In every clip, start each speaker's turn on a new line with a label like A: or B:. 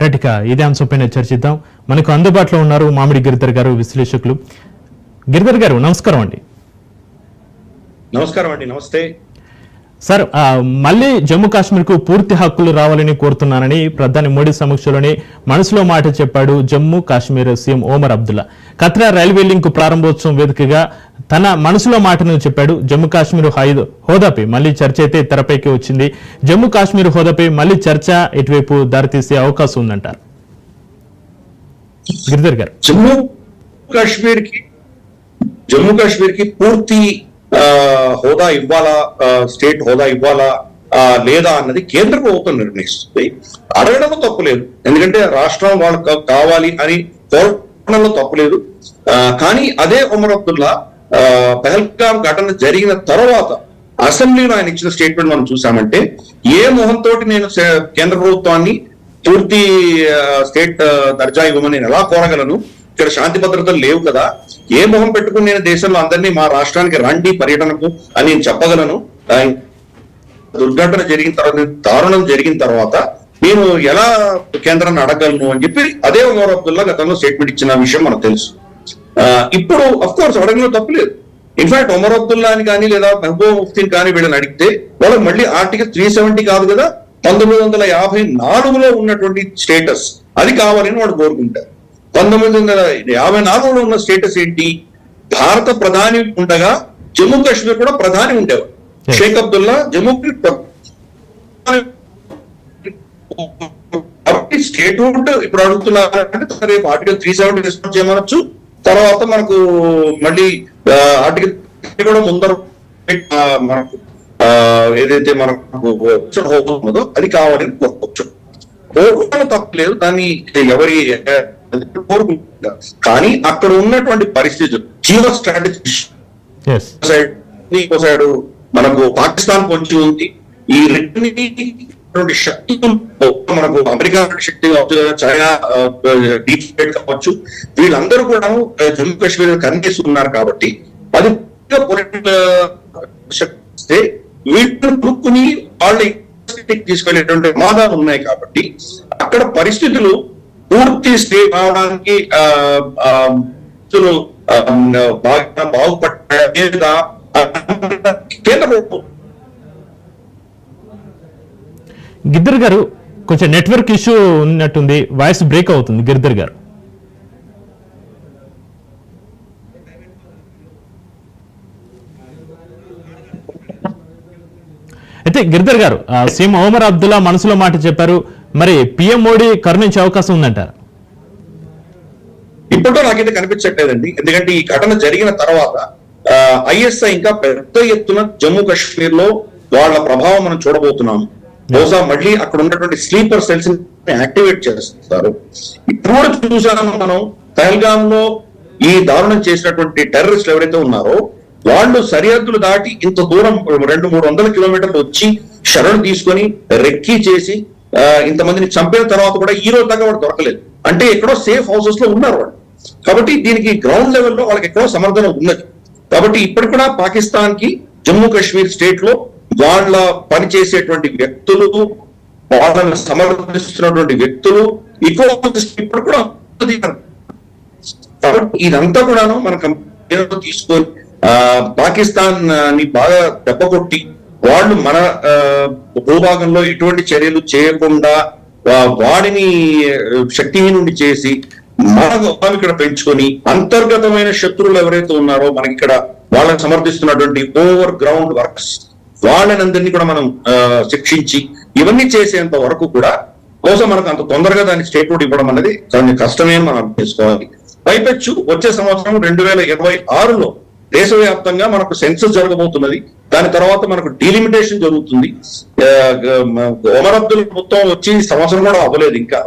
A: Right, ఇక ఇదే అంశంపైన చర్చిద్దాం. మనకు అందుబాటులో ఉన్నారు మామిడి గిరిధర్ గారు, విశ్లేషకులు. గిరిధర్ గారు నమస్కారం అండి.
B: నమస్కారం అండి. నమస్తే
A: సార్. మళ్ళీ జమ్మూ కాశ్మీర్ కు పూర్తి హక్కులు రావాలని కోరుతున్నానని ప్రధాని మోడీ సమక్షంలోనే మనసులో మాట చెప్పాడు Jammu Kashmir CM Omar Abdullah. Katra railway link ప్రారంభోత్సవం వేదికగా తన మనసులో మాటను చెప్పాడు. జమ్మూ కాశ్మీర్ హోదాపై మళ్ళీ చర్చ అయితే తెరపైకి వచ్చింది. జమ్మూ కాశ్మీర్ హోదాపై మళ్ళీ చర్చ ఇటువైపు దారితీసే అవకాశం ఉందంటారు గిరిధర్ గారు.
B: జమ్మూ కాశ్మీర్ కి పూర్తి హోదా ఇవ్వాలా, స్టేట్ హోదా ఇవ్వాలా లేదా అన్నది కేంద్ర ప్రభుత్వం నిర్ణయిస్తుంది. అడగడంలో తప్పులేదు, ఎందుకంటే రాష్ట్రం వాళ్ళకు కావాలి అని కోరడంలో తప్పులేదు. కానీ అదే ఒమర్ అబ్దుల్లా పహల్గాం ఘటన జరిగిన తర్వాత అసెంబ్లీలో ఆయన ఇచ్చిన స్టేట్మెంట్ మనం చూసామంటే, ఏ మొహంతో నేను కేంద్ర ప్రభుత్వాన్ని పూర్తి స్టేట్ దర్జా ఇవ్వమని నేను ఎలా కోరగలను, ఇక్కడ శాంతి భద్రతలు లేవు కదా, ఏ మొహం పెట్టుకుని నేను దేశంలో అందరినీ మా రాష్ట్రానికి రండి పర్యటనకు అని నేను చెప్పగలను, దుర్ఘటన జరిగిన తర్వాత, దారుణం జరిగిన తర్వాత నేను ఎలా కేంద్రాన్ని అడగలను అని చెప్పి అదే ఒమర్ అబ్దుల్లా గతంలో స్టేట్మెంట్ ఇచ్చిన విషయం మనకు తెలుసు. ఇప్పుడు అఫ్ కోర్స్ అడగడంలో తప్పులేదు. ఇన్ఫాక్ట్ ఒమర్ అబ్దుల్లాని కానీ లేదా మెహబూబా ముఫ్తీని కానీ వీళ్ళని అడిగితే వాళ్ళకి మళ్ళీ ఆర్టికల్ 370 కాదు కదా, 1954లో ఉన్నటువంటి స్టేటస్ అది కావాలని వాడు కోరుకుంటారు. 1954లో ఉన్న స్టేటస్ ఏంటి? భారత ప్రధాని ఉండగా జమ్మూ కాశ్మీర్ కూడా ప్రధాని ఉండేవాడు. షేక్ అబ్దుల్లా జమ్మూ స్టేట్ ఇప్పుడు అడుగుతున్నారంటే రేపు ఆర్టికల్ 370 రెస్పాన్స్ చేయమనొచ్చు. తర్వాత మనకు మళ్ళీ ఆర్టికల్ కూడా ముందర మనకు ఏదైతే మనకు ఉన్నదో అది కావాలని కోరుకోవచ్చు. కోరుకోవడం తప్పలేదు, దాన్ని ఎవరి కోరుకుంటారు. కానీ అక్కడ ఉన్నటువంటి పరిస్థితులు జియో స్ట్రాటజీ సైడ్ మనకు పాకిస్తాన్ పొంచి ఉంది. ఈ రెండు శక్తులు మనకు అమెరికా శక్తి కావచ్చు, చైనా డీప్ స్టేట్ కావచ్చు, వీళ్ళందరూ కూడా జమ్మూ కాశ్మీర్ కన్నేసి ఉన్నారు. కాబట్టి అది వీళ్ళని పురుక్కుని వాళ్ళ తీసుకెళ్లేటువంటి ప్రమాదాలు ఉన్నాయి. కాబట్టి అక్కడ పరిస్థితులు పూర్తి స్టేట్ అవడానికి బాగుపడ్డా కేంద్ర ప్రభుత్వం.
A: గిద్దర్ గారు, కొంచెం నెట్వర్క్ ఇష్యూ ఉన్నట్టుంది, వాయిస్ బ్రేక్ అవుతుంది గిద్దర్ గారు. అయితే గిరిధర్ గారు, సీఎం ఒమర్ అబ్దుల్లా మనసులో మాట చెప్పారు, మరి పిఎం మోడీ కరుణించే అవకాశం ఉందంటారు?
B: ఇప్పట్లో నాకైతే కనిపించట్లేదండి. ఎందుకంటే ఈ ఘటన జరిగిన తర్వాత ఐఎస్ఐ ఇంకా పెద్ద ఎత్తున జమ్మూ కాశ్మీర్ లో వాళ్ళ ప్రభావం మనం చూడబోతున్నాము. బహుశా మళ్ళీ అక్కడ ఉన్నటువంటి స్లీపర్ సెల్స్ యాక్టివేట్ చేస్తారు. ఇప్పుడు చూసాము మనం పహల్గామ్ లో ఈ దారుణం చేసినటువంటి టెర్రరిస్టులు ఎవరైతే ఉన్నారో వాళ్ళు సరిహద్దులు దాటి ఇంత దూరం 200-300 కిలోమీటర్లు వచ్చి శరణు తీసుకొని రెక్కీ చేసి ఇంతమందిని చంపిన తర్వాత కూడా ఈ రోజు దాకా వాడు దొరకలేదు. అంటే ఎక్కడో సేఫ్ హౌసెస్ లో ఉన్నారు వాళ్ళు. కాబట్టి దీనికి గ్రౌండ్ లెవెల్లో వాళ్ళకి ఎక్కడో సమర్థన ఉన్నది. కాబట్టి ఇప్పటికి కూడా పాకిస్తాన్ కి జమ్మూ కాశ్మీర్ స్టేట్ లో వాళ్ళ పనిచేసేటువంటి వ్యక్తులు, వాళ్ళని సమర్థిస్తున్నటువంటి వ్యక్తులు ఇప్పుడు కూడా. కాబట్టి ఇదంతా కూడాను మనం తీసుకొని పాకిస్తాన్ ని బాగా దెబ్బకొట్టి వాళ్ళు మన భూభాగంలో ఎటువంటి చర్యలు చేయకుండా వాడిని శక్తిహీనుడి చేసి మనం ఇక్కడ పెంచుకొని అంతర్గతమైన శత్రువులు ఎవరైతే ఉన్నారో మనకి ఇక్కడ వాళ్ళని సమర్థిస్తున్నటువంటి ఓవర్ గ్రౌండ్ వర్క్స్ వాళ్ళని అందరినీ కూడా మనం శిక్షించి ఇవన్నీ చేసేంత వరకు కూడా కోసం మనకు అంత తొందరగా దాన్ని స్టేట్మెంట్ ఇవ్వడం అనేది దాన్ని కష్టమే మనం అర్థం చేసుకోవాలి. పైపెచ్చు వచ్చే సంవత్సరం 2026లో దేశవ్యాప్తంగా మనకు సెన్సస్ జరగబోతున్నది. దాని తర్వాత మనకు డీలిమిటేషన్ జరుగుతుంది. ఒమర్ అబ్దుల్ మొత్తం వచ్చి సంవత్సరం కూడా అవ్వలేదు, ఇంకా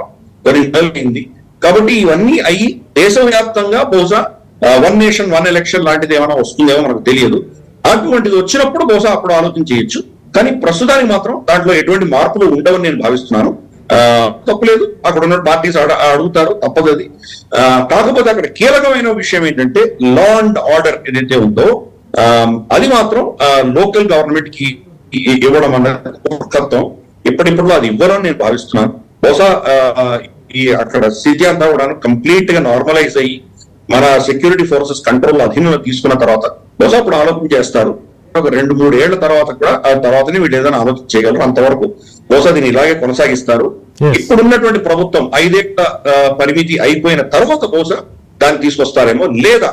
B: కొన్ని నెలలైంది. కాబట్టి ఇవన్నీ అయ్యి దేశవ్యాప్తంగా బహుశా 1 నేషన్ 1 ఎలక్షన్ లాంటిది ఏమైనా వస్తుందేమో మనకు తెలియదు. అటువంటిది వచ్చినప్పుడు బహుశా అప్పుడు ఆలోచన చేయొచ్చు. కానీ ప్రస్తుతానికి మాత్రం దాంట్లో ఎటువంటి మార్పులు ఉండవని నేను భావిస్తున్నాను. తప్పులేదు, అక్కడ ఉన్న పార్టీస్ అడుగుతారు, తప్పదు అది. కాకపోతే అక్కడ కీలకమైన విషయం ఏంటంటే లా అండ్ ఆర్డర్ ఏదైతే ఉందో అది మాత్రం లోకల్ గవర్నమెంట్ కి ఇవ్వడం అన్నది కర్తవ్యం. ఇప్పటిలో అది ఇవ్వరని నేను భావిస్తున్నాను. బహుశా ఈ అక్కడ స్థితి అంతా కూడా కంప్లీట్ గా నార్మలైజ్ అయ్యి మన సెక్యూరిటీ ఫోర్సెస్ కంట్రోల్ అధీనంలో తీసుకున్న తర్వాత బహుశా అప్పుడు ఆలోచన చేస్తారు. ఒక 2-3 ఏళ్ల తర్వాత కూడా ఆ తర్వాతనే వీళ్ళు ఏదైనా ఆలోచన చేయగలరు. అంతవరకు బహుశా దీన్ని ఇలాగే కొనసాగిస్తారు.
A: Yes.
B: ఇప్పుడున్నటువంటి ప్రభుత్వం 5 ఏళ్ల పరిమితి అయిపోయిన తర్వాత బహుశా దాన్ని తీసుకొస్తారేమో, లేదా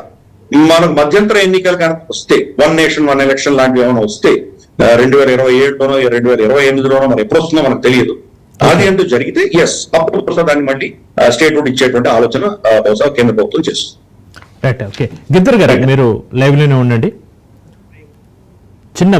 B: మనకు మధ్యంతర ఎన్నికలు కనుక వస్తే 1 నేషన్ 1 ఎలక్షన్ లాంటివి ఏమైనా వస్తే 2027లోనో 2028లోనో మరి ఎప్పుడు వస్తుందో మనకు తెలియదు. అది అంటూ జరిగితే అప్పుడు బహుశా దాన్ని మళ్ళీ స్టేట్ హుడ్ ఇచ్చేటువంటి ఆలోచన బహుశా కేంద్ర ప్రభుత్వం చేస్తుంది.
A: Right, okay. గిద్దర్ గారు మీరు లైవ్ లోనే ఉండండి. చిన్న